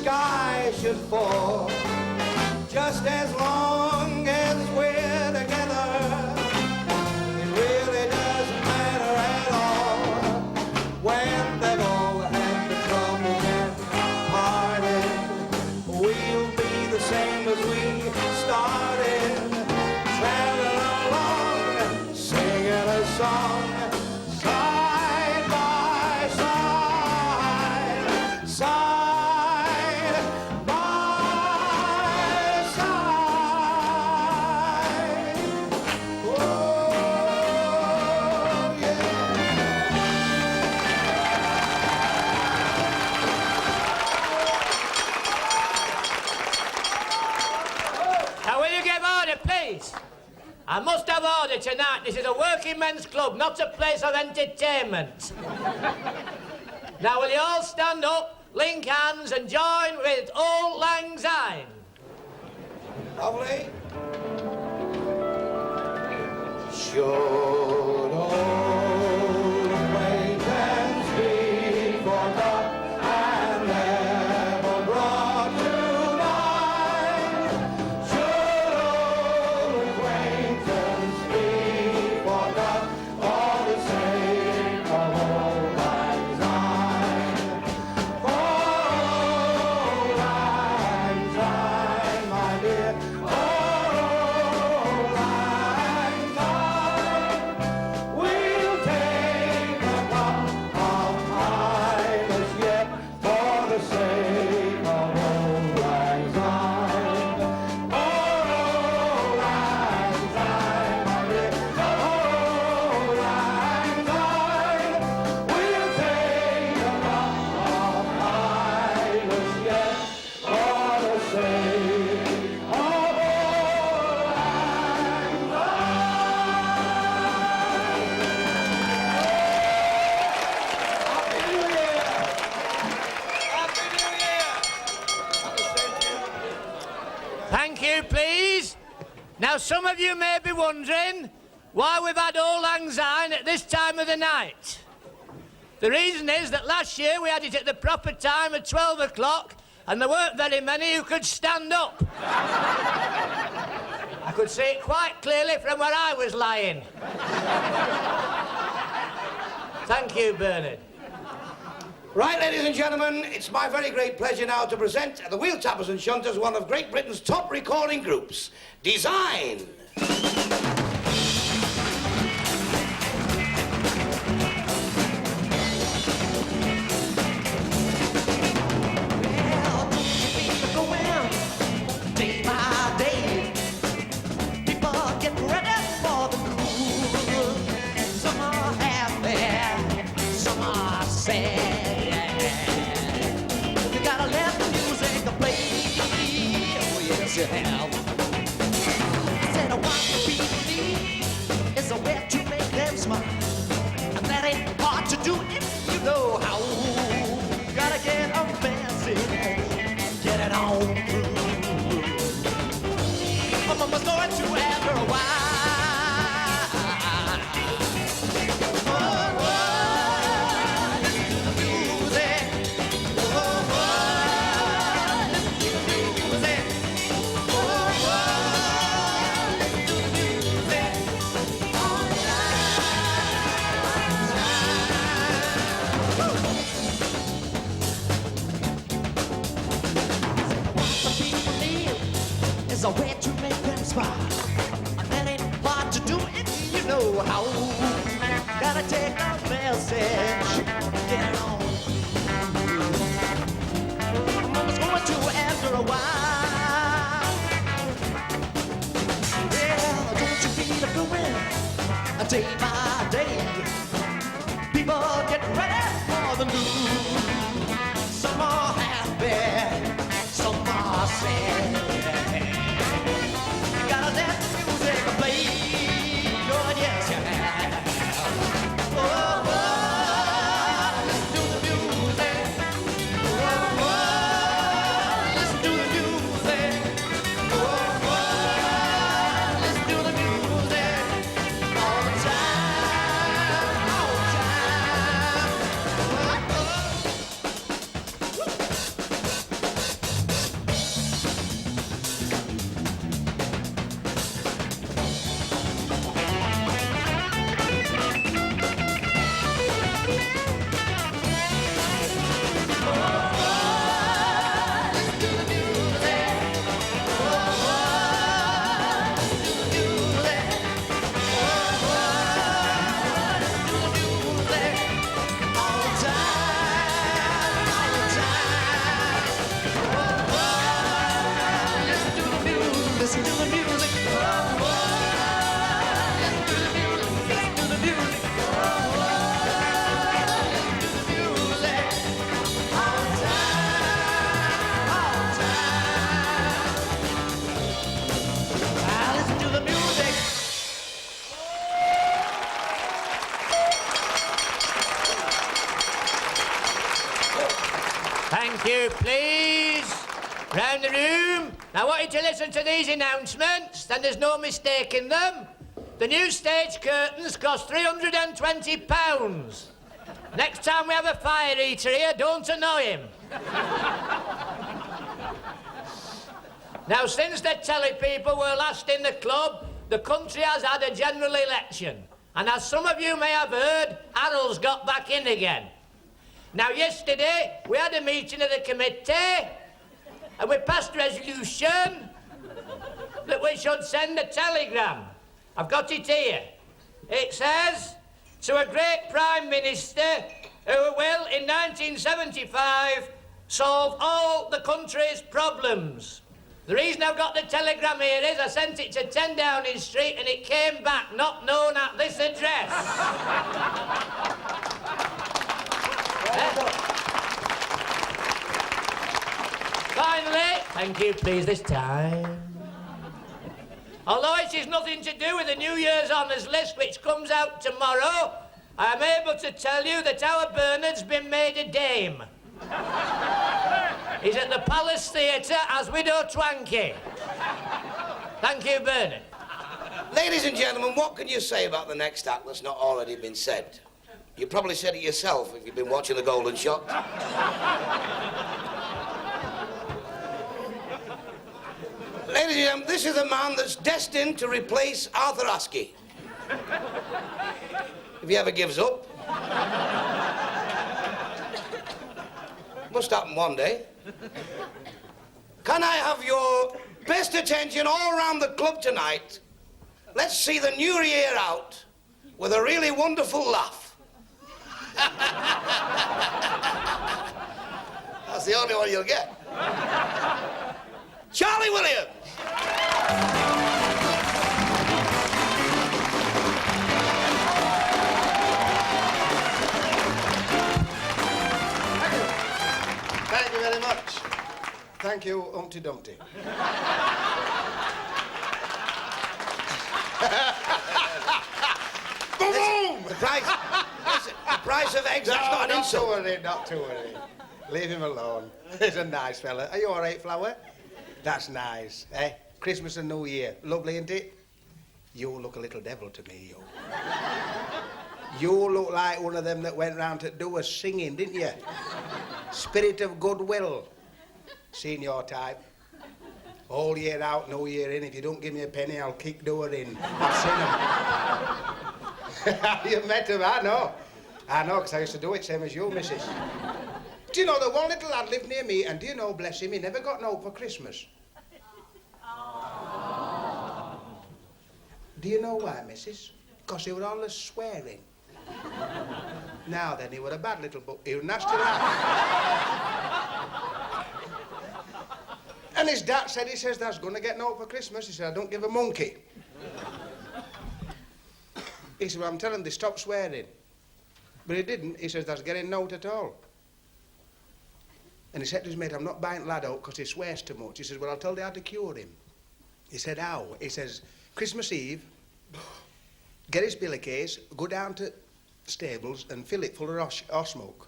sky should fall. Just as long as we're together, it really doesn't matter at all. When they've all had the troubles and parted, we'll be the same as we started, traveling along, singing a song. I must have order tonight. This is a working men's club, not a place of entertainment. Now, will you all stand up, link hands, and join with Auld Lang Syne? Lovely. Should old acquaintance be forgot and never brought to mind? Should old acquaintance be forgot for the sake of Auld Lang Syne? For Auld Lang Syne, my dear. Now, some of you may be wondering why we've had Auld Lang Syne at this time of the night. The reason is that last year we had it at the proper time at 12 o'clock and there weren't very many who could stand up. I could see it quite clearly from where I was lying. Thank you, Bernard. Right, ladies and gentlemen, it's my very great pleasure now to present the Wheeltappers and Shunters, one of Great Britain's top recording groups, Design. You have. I said I want to be believed is a way to make them smile, and that ain't hard to do if you know how. Gotta get a message, get it on through. My mama's going to ask her why. A way to make them smile, and that ain't hard to do if you know how. Gotta take a message, get it on. Mama's going to answer a while. Well, don't you feel it going day by day? People get ready for the news. Some are happy, some are sad. Let the music play, Lord, yes you have. Oh, oh, listen to the music. Oh, oh, listen to the music. Oh, oh, listen to the music all the time. please. Round the room. I want you to listen to these announcements, then there's no mistaking them. The new stage curtains cost £320. Next time we have a fire eater here, don't annoy him. Now, since the telly people were last in the club, the country has had a general election. And as some of you may have heard, Harold's got back in again. Now, yesterday, we had a meeting of the committee, and we passed a resolution that we should send a telegram. I've got it here. It says, to a great Prime Minister who will, in 1975, solve all the country's problems. The reason I've got the telegram here is I sent it to 10 Downing Street and it came back not known at this address. Finally, thank you, please, this time. Although it is nothing to do with the New Year's honours list which comes out tomorrow, I am able to tell you that our Bernard's been made a dame. He's at the Palace Theatre as Widow Twankey. Thank you, Bernard. Ladies and gentlemen, what can you say about the next act that's not already been said? You probably said it yourself if you've been watching The Golden Shot. Ladies and gentlemen, this is a man that's destined to replace Arthur Askey. If he ever gives up. Must happen one day. Can I have your best attention all around the club tonight? Let's see the new year out with a really wonderful laugh. That's the only one you'll get. Charlie Williams. Thank you very much. Thank you, Humpty Dumpty. Boom! The price of eggs, that's not an insult. Not to worry. Leave him alone. He's a nice fella. Are you all right, Flower? That's nice, eh? Christmas and New Year. Lovely, isn't it? You look a little devil to me, you. You look like one of them that went round to do a singing, didn't you? Spirit of goodwill. Seen your type. All year out, no year in. If you don't give me a penny, I'll kick door in. I've seen them. You met him, I know. I know, because I used to do it, same as you, missus. Do you know, the one little lad lived near me, and do you know, bless him, he never got no for Christmas. Do you know why, missus? Because he was always swearing. Now then, he was a bad little boy. He was nasty lad. And his dad said, he says, that's going to get no for Christmas. He said, I don't give a monkey. He said, well, I'm telling them, they stop swearing. But he didn't. He says, that's getting nought at all. And he said to his mate, I'm not buying lad out because he swears too much. He says, well, I'll tell you how to cure him. He said, how? He says, Christmas Eve, get his pillowcase, go down to stables and fill it full of horse smoke.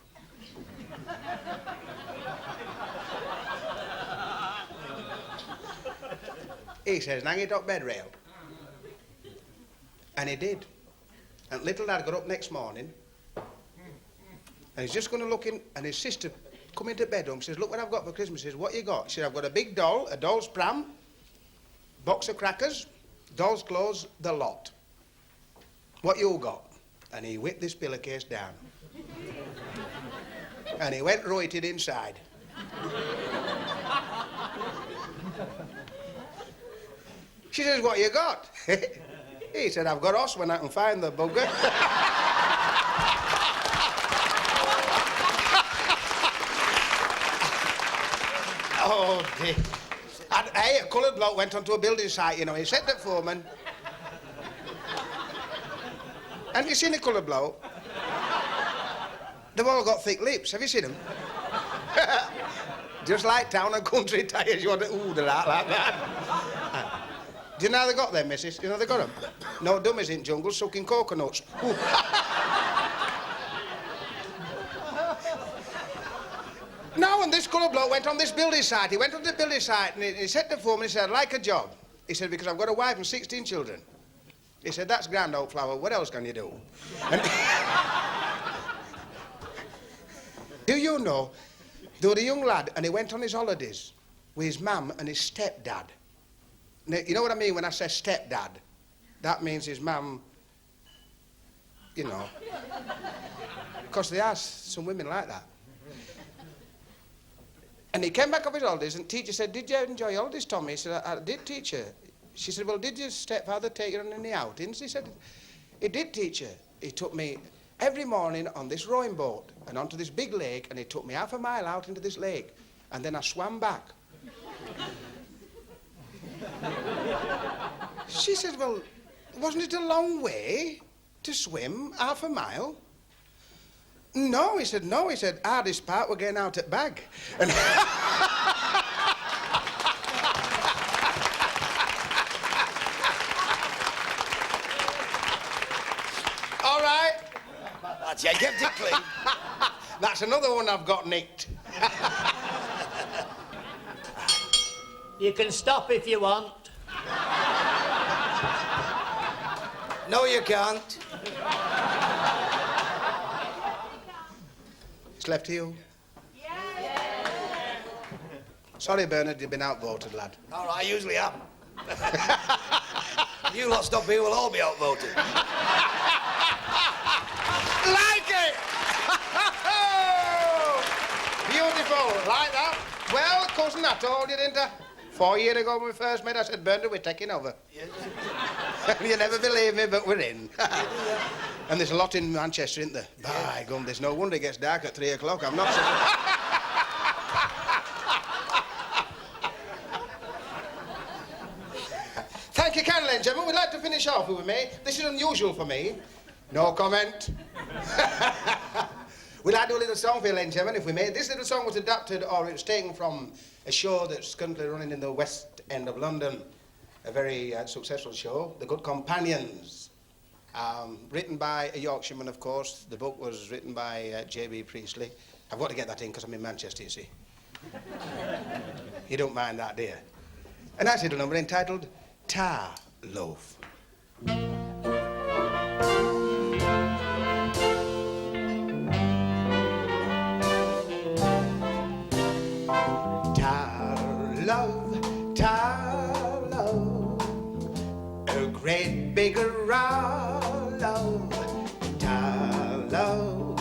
He says, hang it up bed rail. And he did. And little lad got up next morning, and he's just going to look in, and his sister come into bedroom, says, look what I've got for Christmas. He says, what you got? She said, I've got a big doll, a doll's pram, box of crackers, doll's clothes, the lot. What you got? And he whipped this pillowcase down. And he went right it inside. She says, what you got? He said, I've got us when I can find the bugger. Oh, dear. And, hey, a coloured bloke went onto a building site, you know. He said to the foreman, have you seen a coloured bloke? They've all got thick lips. Have you seen them? Just like town and country tires, you want to ooh like that. Do you know how they got them, missus? Do you know they got them? No dummies in jungle sucking coconuts. Now, and this this coloured bloke went on this building site. He went on the building site and he said to the foreman, he said, I'd like a job. He said, because I've got a wife and 16 children. He said, that's grand, old flower. What else can you do? And do you know, there was a young lad and he went on his holidays with his mum and his stepdad. Now, you know what I mean when I say stepdad? That means his mum, you know. Because there are some women like that. And he came back off his holidays and teacher said, did you enjoy your holidays, Tommy? He said, I did, teacher. She said, well, did your stepfather take you on any outings? He said, he did, teacher. He took me every morning on this rowing boat and onto this big lake, and he took me half a mile out into this lake, and then I swam back. She said, well, wasn't it a long way to swim half a mile? No, he said, no. He said, hardest part, we're getting out at Bag. And all right. That's it, kept it clean. That's another one I've got nicked. You can stop if you want. No, you can't. It's left to you. Sorry, Bernard, you've been outvoted, lad. All right, I usually am. You lot stop here, we'll all be outvoted. Like it! Beautiful, like that. Well, cousin, I told you, didn't I? 4 years ago when we first met, I said, Bernard, we're taking over. Yes. You never believe me, but we're in. And there's a lot in Manchester, isn't there? By gum, there's no wonder it gets dark at 3 o'clock. I'm not Thank you kindly, ladies and gentlemen. We'd like to finish off, if we may. This is unusual for me. No comment. We'd like to do a little song for you, ladies and gentlemen, if we may. This little song was adapted, or it was taken from a show that's currently running in the West End of London. A very successful show, The Good Companions. Written by a Yorkshireman, of course. The book was written by J.B. Priestley. I've got to get that in because I'm in Manchester, you see. You don't mind that, do you? A nice little number entitled Tar Loaf. Tar love, a great big round love, tar love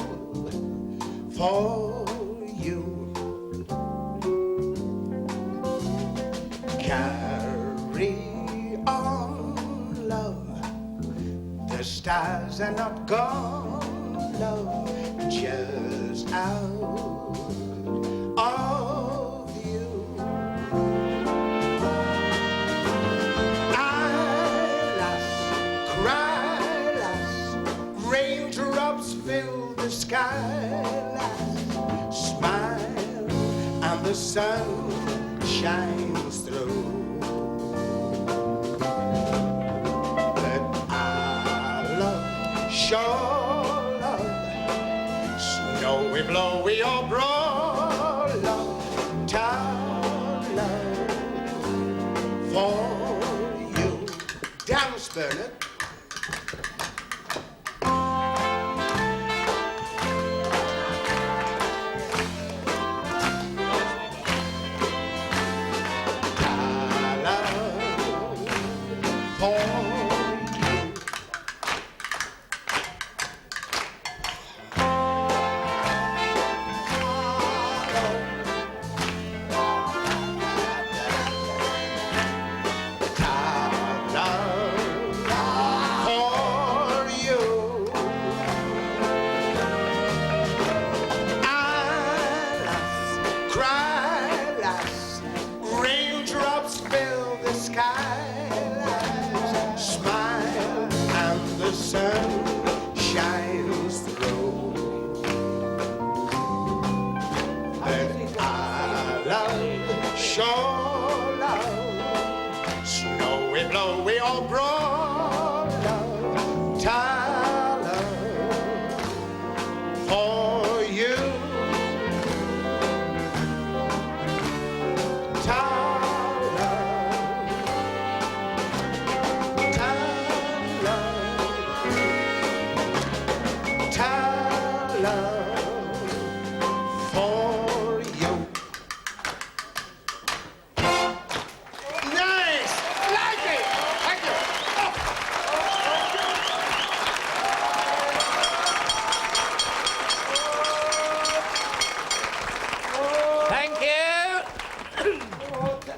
for you. Carry on, love, the stars are not gone, love, just out of you. Fill the sky, lass, smile, and the sun shines through. But our love, sure love, snowy, blowy, or broad love, tar love for you. Dance, Bernard.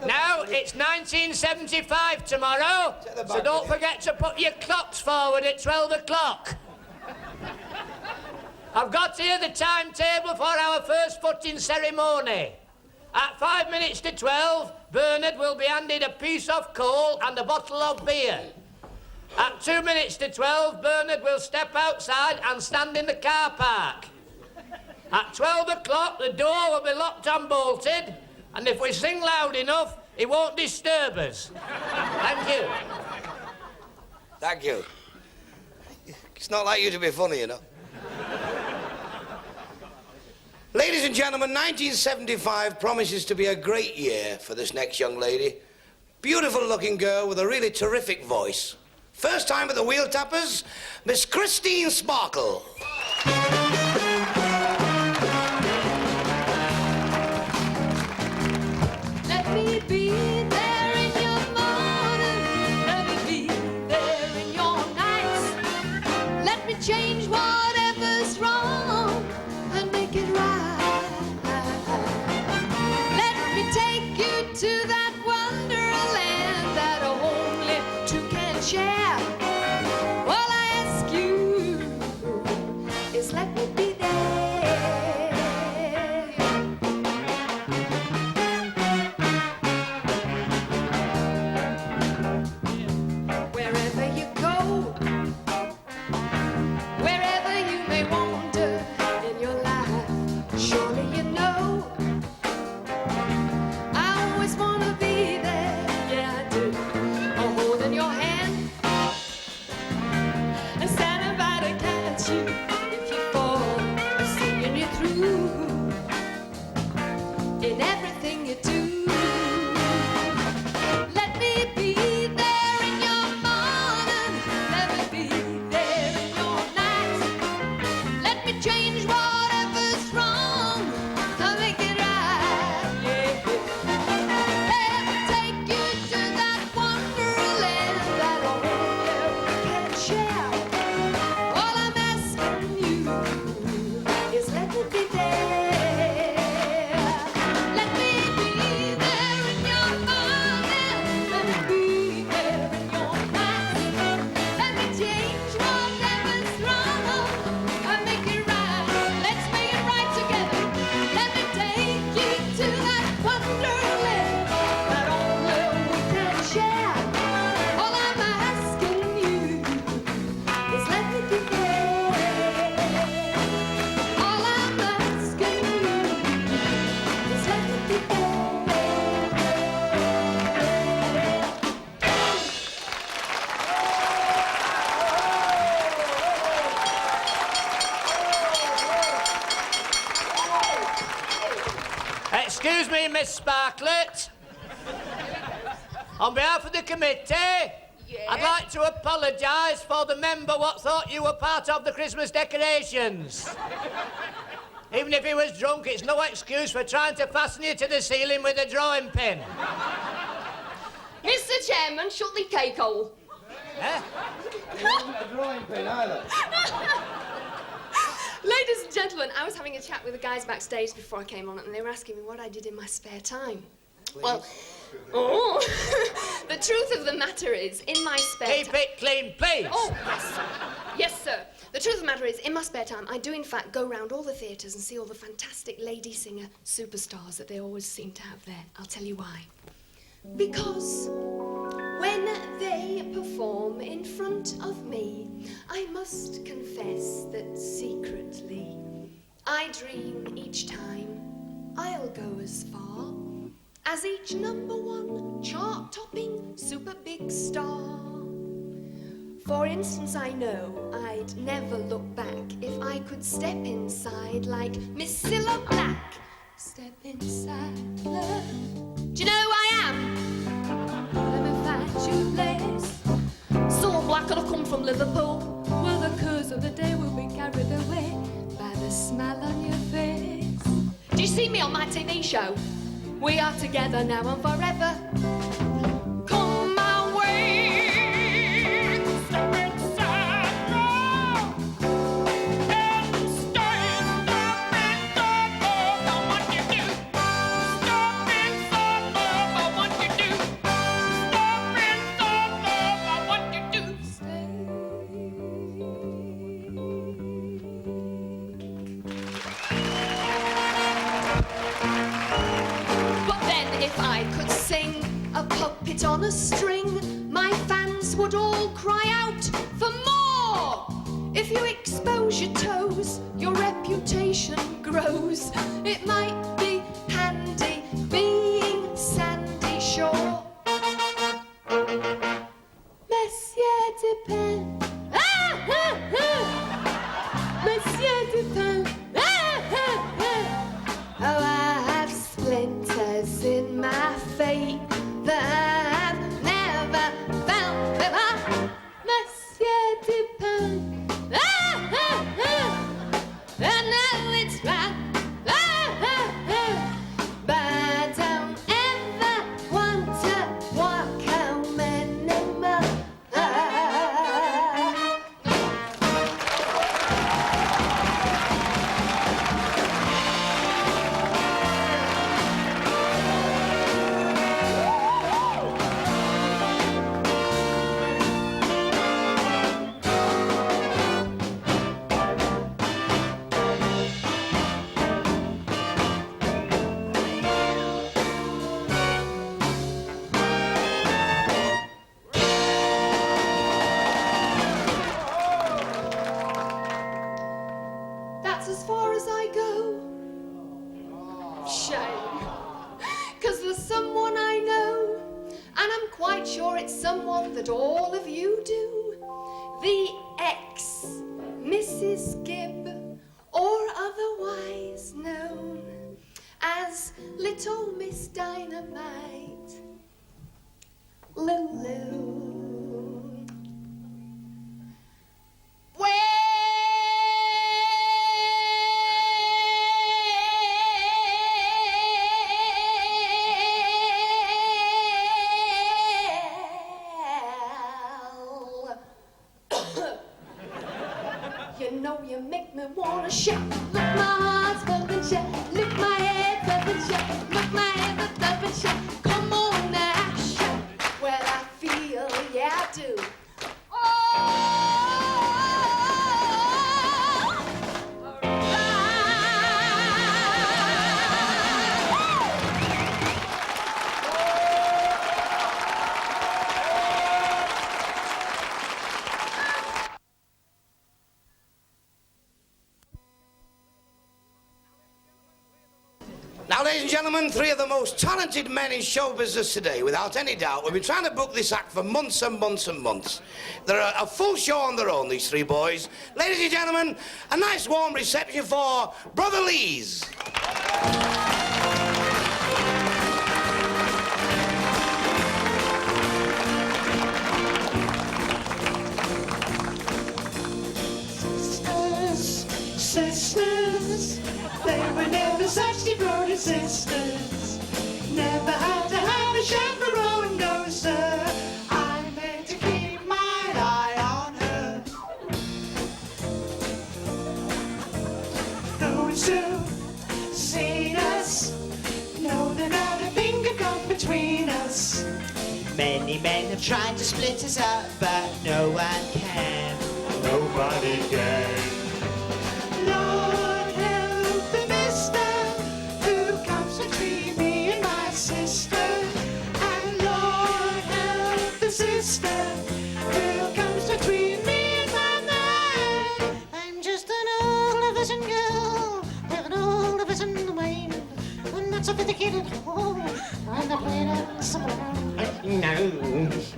Now, it's 1975 tomorrow, so don't forget to put your clocks forward at 12 o'clock. I've got here the timetable for our first footing ceremony. At 5 minutes to 12, Bernard will be handed a piece of coal and a bottle of beer. At 2 minutes to 12, Bernard will step outside and stand in the car park. At 12 o'clock, the door will be locked and bolted, and if we sing loud enough, it won't disturb us. Thank you. Thank you. It's not like you to be funny, you know. Ladies and gentlemen, 1975 promises to be a great year for this next young lady. Beautiful-looking girl with a really terrific voice. First time at the Wheeltappers, Miss Christine Sparkle. Let me be there in your morning. Let me be there in your nights. Let me change whatever's wrong and make it right. Let me take you to that wonderland that only two can share. All I ask you is let me be there. Wherever you go, wherever you may wander in your life, surely you know I always want to be there. Yeah, I do. I'm holding your hand and standing by to catch you if you fall, seeing you through in everything you do. Let me be there in your morning. Let me be there in your night. Let me change whatever's wrong and make it right. Yeah. Let me take you to that wonderland that only you can share. All I'm asking you is let me be there. Let me be there in your morning. Let me be there in your night. Let me change whatever's wrong and make it right. Let's make it right together. Let me take you to that wonderland that only we can share. All I'm asking you is let me be there. All I'm asking you is let me be there. Excuse me, Miss Sparklet. On behalf of the committee, I'd like to apologise for the member what thought you were part of the Christmas decorations. Even if he was drunk, it's no excuse for trying to fasten you to the ceiling with a drawing pin. Mr. Chairman, shut the cake hole. Eh? A drawing pin either. Ladies and gentlemen, I was having a chat with the guys backstage before I came on, and they were asking me what I did in my spare time. Well, the truth of the matter is, in my spare time... Keep it clean, please. Oh, yes. Yes, sir. The truth of the matter is, in my spare time, I do, in fact, go round all the theatres and see all the fantastic lady singer superstars that they always seem to have there. I'll tell you why. Because when they perform in front of me, I must confess that secretly I dream each time I'll go as far as each #1 chart-topping super big star. For instance, I know I'd never look back if I could step inside like Miss Cilla Black. Step inside, love. Do you know who I am? Let me find you a place. Cilla Black will have come from Liverpool, where the curse of the day will be carried away by the smile on your face. Do you see me on my TV show? We are together now and forever. Come my way. Step inside now and stand up and don't know what you do. Step inside now puppet on a string, my fans would all cry out for more. If you expose your toes, your reputation grows. It might be handy being Sandy Shore. Monsieur Dupin, Monsieur Dupin, oh, I have splinters in my feet that I've never found before. Monsieur Dupin, I know it's right, but I don't ever want to walk home anymore. That's as far as I go. Shame. 'Cause there's someone I know, and I'm quite sure it's someone that all of you do. The ex Mrs. Gibb, or otherwise known as Little Miss Dynamite, Lulu. You know you make me wanna shout. Look, my heart's bumping shout. Look, my head bumping shout. Look, my head bumping shout. Come on now, shout. Well, I feel, yeah, I do. Now, ladies and gentlemen, three of the most talented men in show business today, without any doubt. We've been trying to book this act for months and months and months. They're a full show on their own, these three boys. Ladies and gentlemen, a nice warm reception for Brother Lees. Sisters, they were never such devoted sisters. Never had to have a chaperone, no sir. I meant to keep my eye on her. No one's soon seen us. No, there's not a thing could come between us. Many men have tried to split us up, but no one can. Nobody can. Lord help the mister who comes between me and my sister. And Lord help the sister who comes between me and my man. I'm just an old vision girl with an old vision mind. I'm not sophisticated. Oh, I'm not playing up somewhere. No,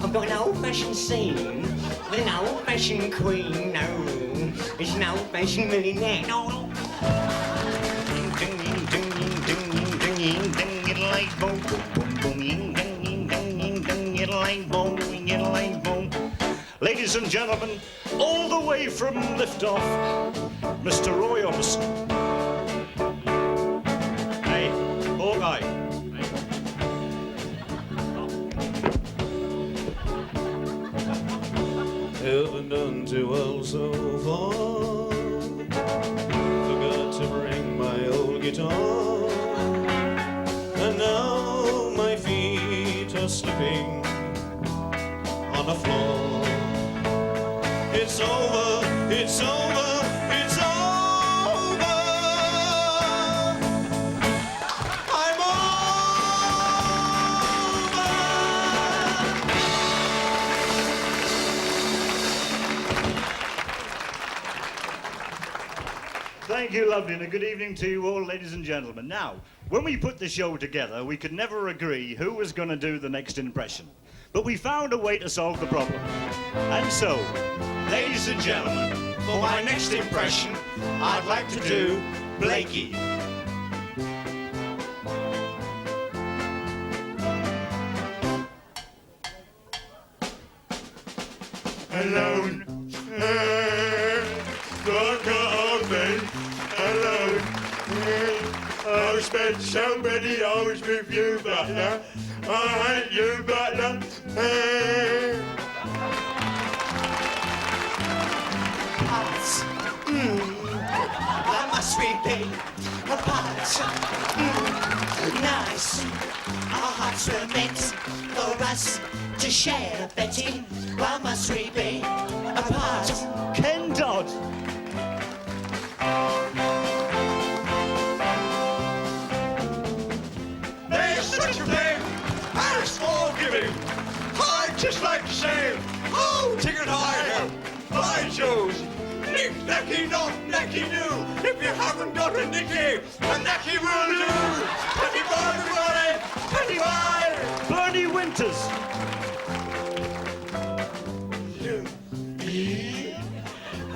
I've got an old-fashioned scene with an old-fashioned queen. No, it's an old-fashioned millionaire. No. Ladies and gentlemen, all the way from Liftoff, Mr. Roy Orbison. Hey, Hawkeye. Haven't done too well so far. Forgot to bring my old guitar, and now my feet are slipping on the floor. It's over, it's over, it's over. I'm over Thank you, lovely, and a good evening to you all, ladies and gentlemen. Now, when we put the show together, we could never agree who was going to do the next impression. But we found a way to solve the problem. And so, ladies and gentlemen, for my next impression, I'd like to do Blakey. Alone, don't call me alone. I've spent so many hours with you, butler. I hate you, butler. Hearts, that must be apart. Nice. Our hearts were meant for us to share, Betty. Why must we be apart? Ken Dodd. There's such a thing as forgiving. I'd just like to say, oh, ticket higher. I chose Nick, Nacky, not Nacky new. If you haven't got a Nicky, a Nacky will do. 25, 25. Bernie Winters.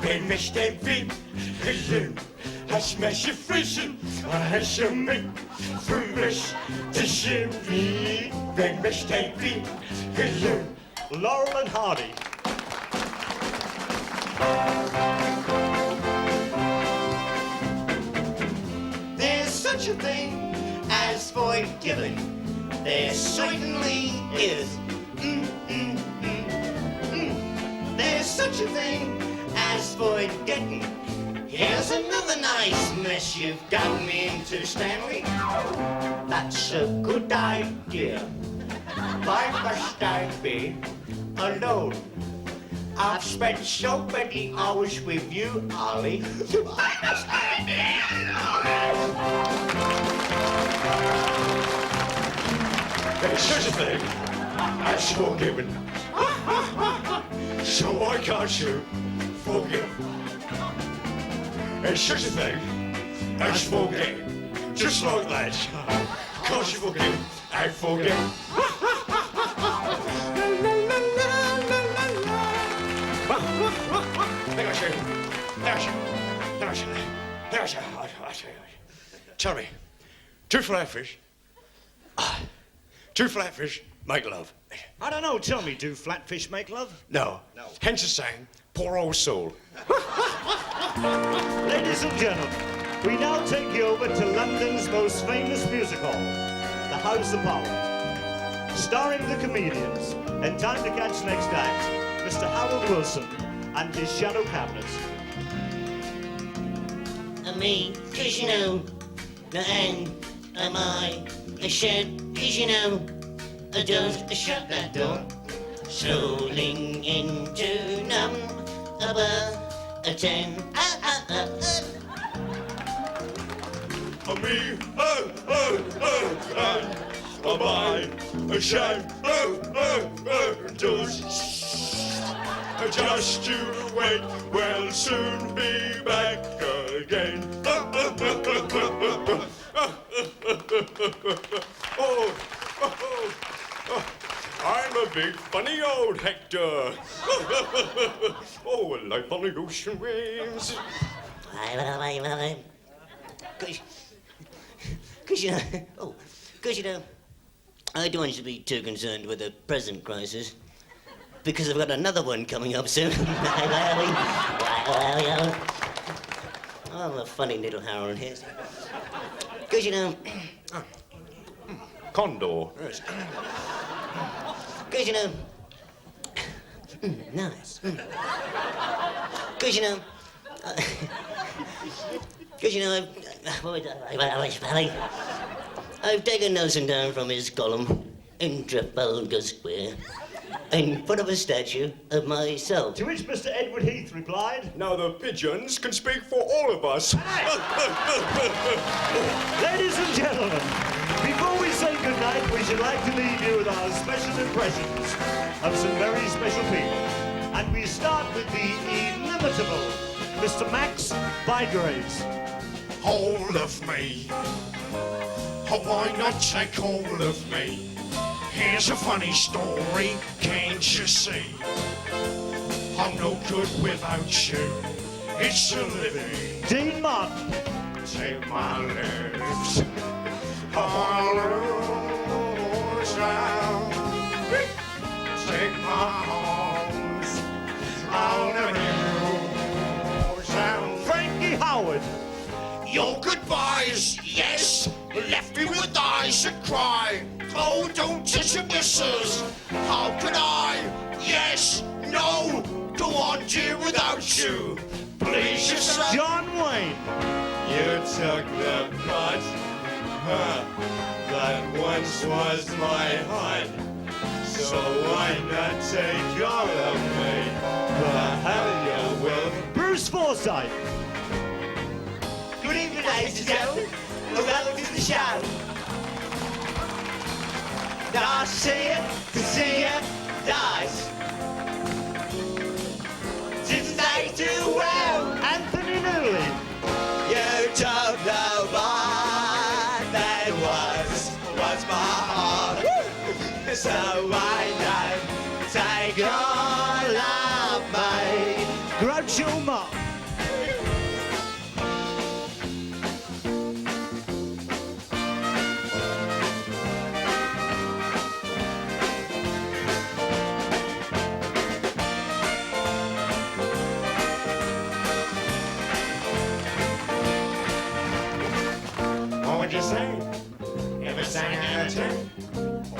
Wenn mich dem Wind gesehen, hast mich gefressen, hast du mich für mich gesehen, wenn mich dem Wind gesehen. Laurel and Hardy. There's such a thing as forgiving. There certainly is. There's such a thing as forgetting. Here's another nice mess you've gotten me into, Stanley. That's a good idea. Why must I be alone? I've spent so many hours with you, Ollie. Why must I be alone? There's such a thing as forgiving. So why can't you forgive? There's such a thing as forget. Just like that. Can't you forgive and forget? Tell me, two flatfish, make love. I don't know, tell me, do flatfish make love? No. Hence the saying, poor old soul. Ladies and gentlemen, we now take you over to London's most famous music hall, the House of Parliament, starring the comedians, and time to catch next act, Mr. Harold Wilson and his shadow cabinet. Me, 'cause you know, and am I a shed, 'cause you know, I don't shut that door, strolling into number 10. Me, and am I a shed, just you wait, we'll soon be back again. I'm a big funny old Hector. Like on the ocean waves. Cause you know, I don't want you to be too concerned with the present crisis, because I've got another one coming up soon. Oh, a funny little Harold here. Cause you know, Condor. cause you know, nice. Cause you know, I've taken Nelson down from his column in Trafalgar Square and put up a statue of myself. To which Mr. Edward Heath replied, Now the pigeons can speak for all of us. ladies and gentlemen, before we say goodnight, we should like to leave you with our special impressions of some very special people. And we start with the inimitable Mr. Max Bygraves. hold of me. Oh, why not take hold of me? Here's a funny story, can't you see? I'm no good without you. It's a living. Dean Martin. Take my lips. I wanna lose now. Take my arms. I'll never lose now. Frankie Howard. Your goodbyes, yes, left me with eyes that cry. Oh, don't touch your missus. How could I? Yes, no, go on, dear, without you. Please, yourself. John Wayne. You took the part that once was my heart. So why not take all of me? The hell you will. Bruce Forsyth. Good evening, ladies and gentlemen. Welcome to the show. Nice to see you, nice. Since they do well, Anthony Newley. you don't know what that was my heart. So I don't take all of me. Groucho Marx. What would you say if it sang out of tune?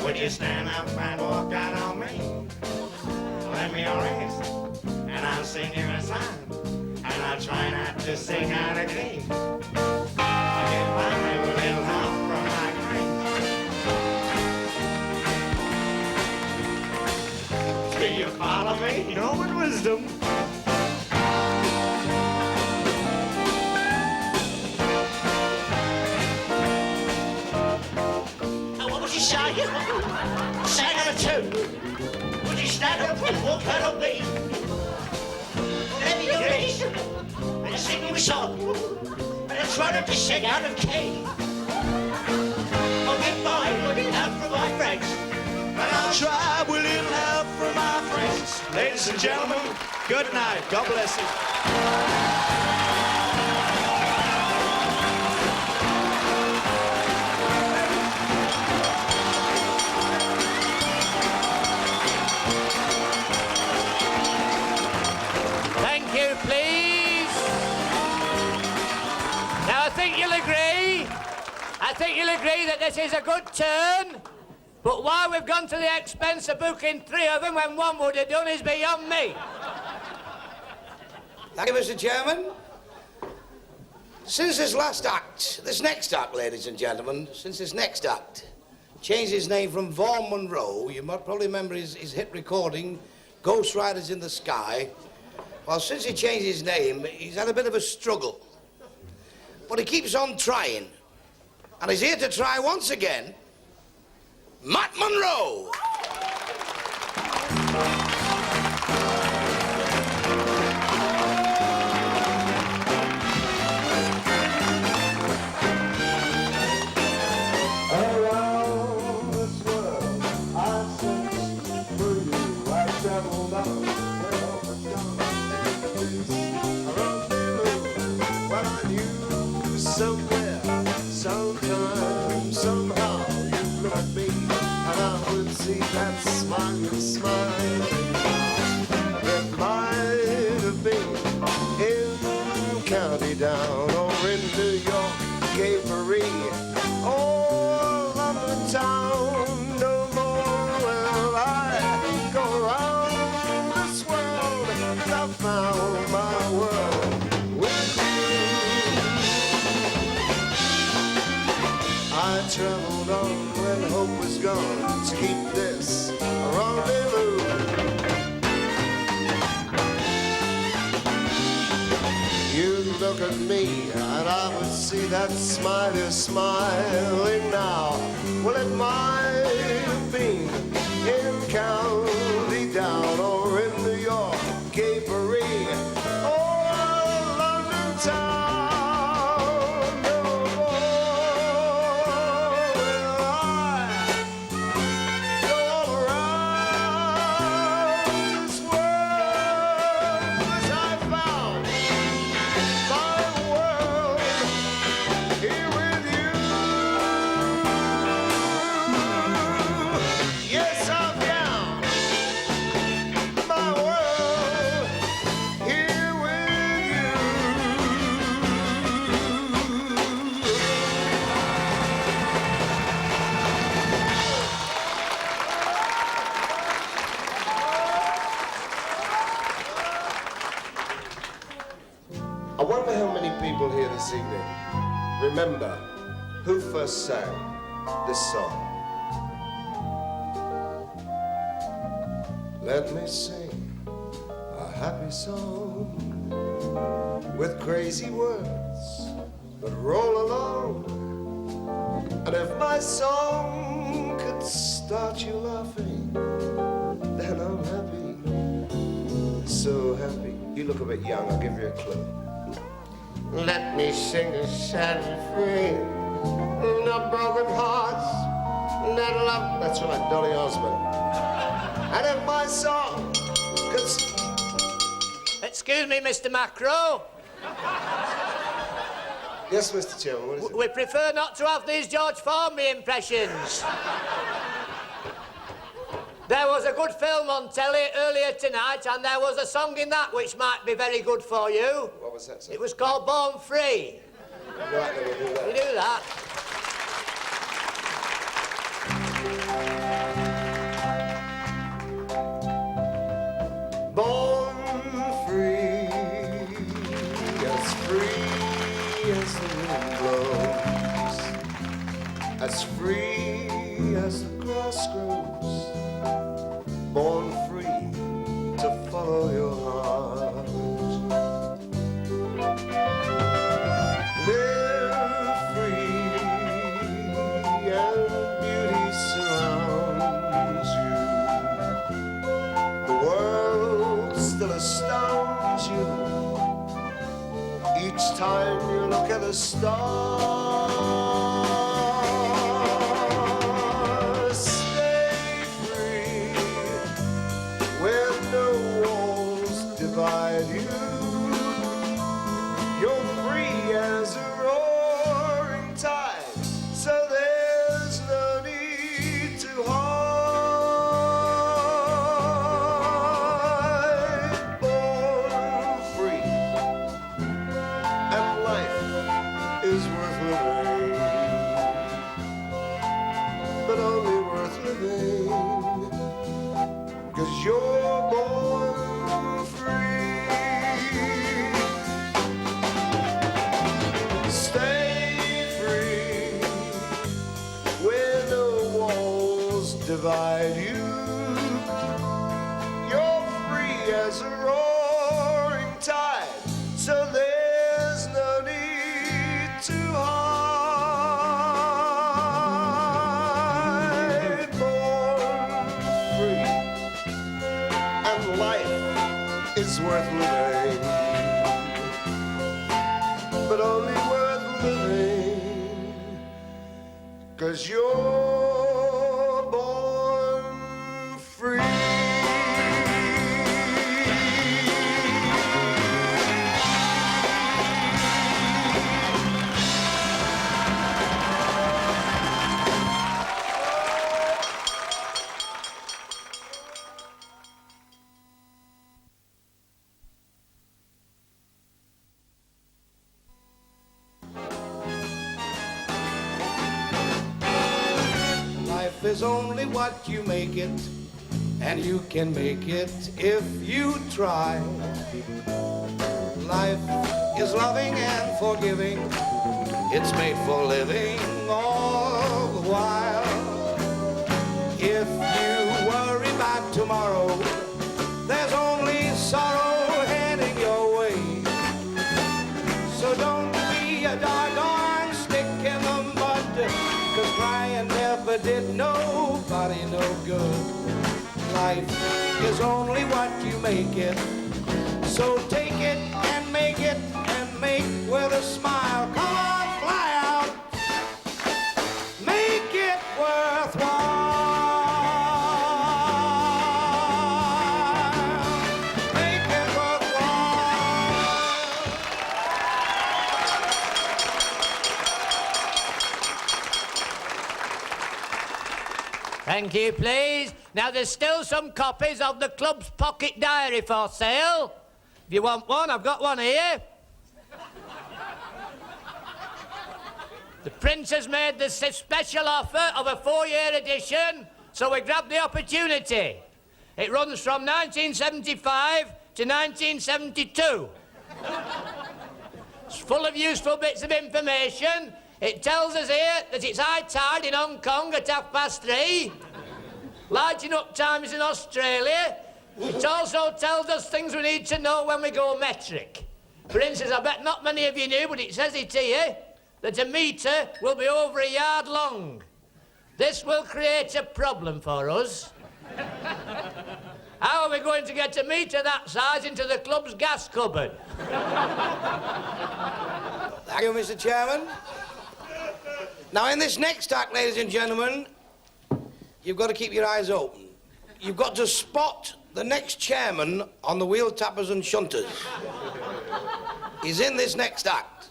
Would you stand up and walk out on me? Lend me your ears, and I'll sing you a song, and I'll try not to sing out of key. I'll get by with a little help from my friends. Do you follow me? Norman Wisdom. What was you saying? Sang out of tune. Would you stand up and walk out on me? Let me your ears and sing you a song, and I'll try not to sing out of key. I'll get by with a little help from my friends, and I'll try with a little help from my friends. Ladies and gentlemen, good night. God bless you. Thank you, please. Now, I think you'll agree that this is a good turn, but why we've gone to the expense of booking 3 of them when one would have done is beyond me. Thank you, Mr. Chairman. Since this next act, ladies and gentlemen, changed his name from Vaughn Monro, you might probably remember his hit recording, Ghost Riders in the Sky. Well, since he changed his name, he's had a bit of a struggle. But he keeps on trying. And he's here to try once again, Matt Monro. Around this world, I searched for you. I traveled on Well, I knew somewhere, sometime, somehow you'd look at me, and I would see that smile. It might have been in County Down or in New York, Gay Paris, or London town. No more will I go around this world, 'cause I found my world with you. I traveled on when hope was gone to keep this rendezvous. You'd look at me and I would see that smile is smiling now. Well, it might have been in County Down or in New York, Gay Paris, or London town. remember who first sang this song. Let me sing a happy song with crazy words that roll along. And if my song could start you laughing, then I'm happy, so happy. You look a bit young, I'll give you a clue. Let me sing a sad refrain, no broken hearts, not love. That's right, Dolly Osmond. And if my song could... Excuse me, Mr. Macro. Yes, Mr. Chairman, what is it? We prefer not to have these George Formby impressions. There was a good film on telly earlier tonight, and there was a song in that which might be very good for you. What was that, sir? It was called Born Free. Right, let me do that. You do that. Born free as the wind blows, as free as the grass grows, born free to follow your heart. Live free and beauty surrounds you. The world still astounds you each time you look at a star. Stay free where no walls divide you. You're free as a roaring tide, so there's no need to hide. Born free, and life is worth living, but only worth living 'cause you're born free. Stay free where no walls divide you. You're free as a roaring tide, so there's no need to hide. Born free, and life is worth living, but only worth living 'cause you're born free. Life is only what you make it, and you can make it if you try. Life is loving and forgiving, it's made for living all the while. If you worry about tomorrow, there's only sorrow heading your way. So don't be a doggone stick in the mud, 'cause crying never did nobody no good. Life is only what you make it, so take it and make with a smile. Come on, fly out, make it worthwhile, make it worthwhile. Thank you, please. Now, there's still some copies of the club's pocket diary for sale. If you want one, I've got one here. The Prince has made the special offer of a 4-year edition, so we grabbed the opportunity. It runs from 1975 to 1972. It's full of useful bits of information. It tells us here that it's high tide in Hong Kong at 3:30. Lighting up time is in Australia. It also tells us things we need to know when we go metric. For instance, I bet not many of you knew, but it says it here, that a metre will be over a yard long. This will create a problem for us. How are we going to get a metre that size into the club's gas cupboard? Thank you, Mr. Chairman. Now, in this next act, ladies and gentlemen, you've got to keep your eyes open. You've got to spot the next chairman on the Wheeltappers and Shunters. He's in this next act.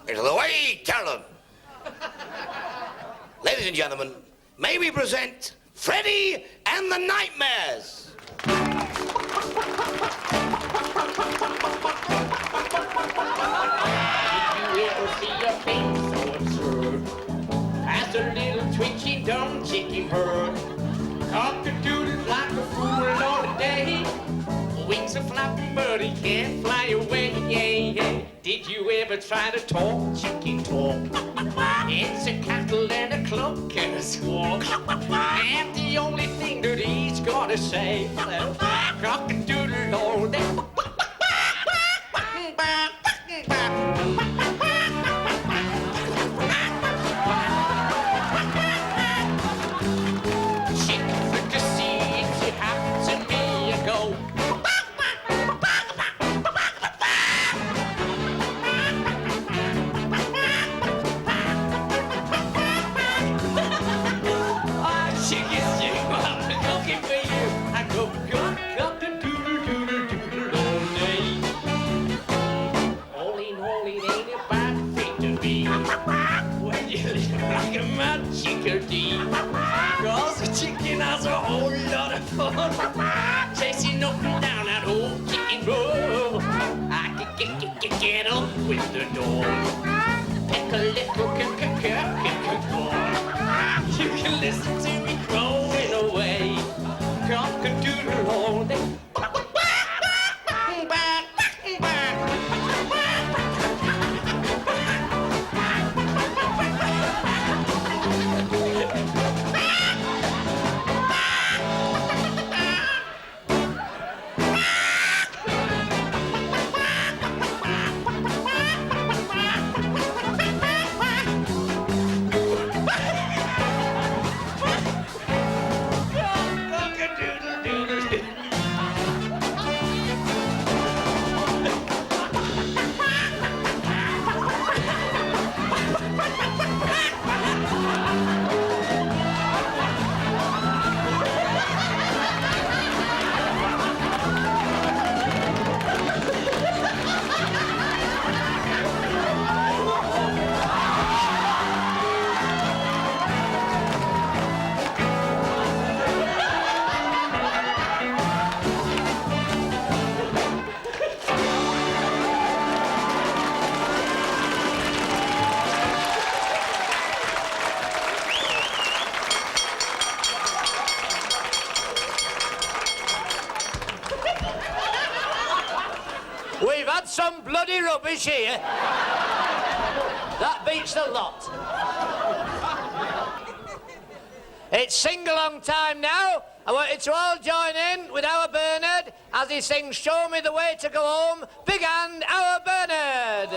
It's the way, Carolyn. Ladies and gentlemen, may we present Freddie and the Nightmares. Did you ever see a thing so absurd as a little twitchy dumb chicken bird? Cock-a-doodle like a fool on a day. Wings are flapping, but he can't fly away. Yeah, yeah. Did you ever try to talk chicken talk? It's a cackle and a cluck and a squawk. And the only thing that he's gotta say, cock-a-doodle all day. Cause the chicken has a whole lot of fun chasing up and down that old chicken road. I can get up with the door. Pick a little you can listen to me crowing away. Cock-a-doodle all day. We've had some bloody rubbish here. That beats the lot. It's sing-along time now. I want you to all join in with our Bernard as he sings Show Me the Way to Go Home. Big hand, our Bernard.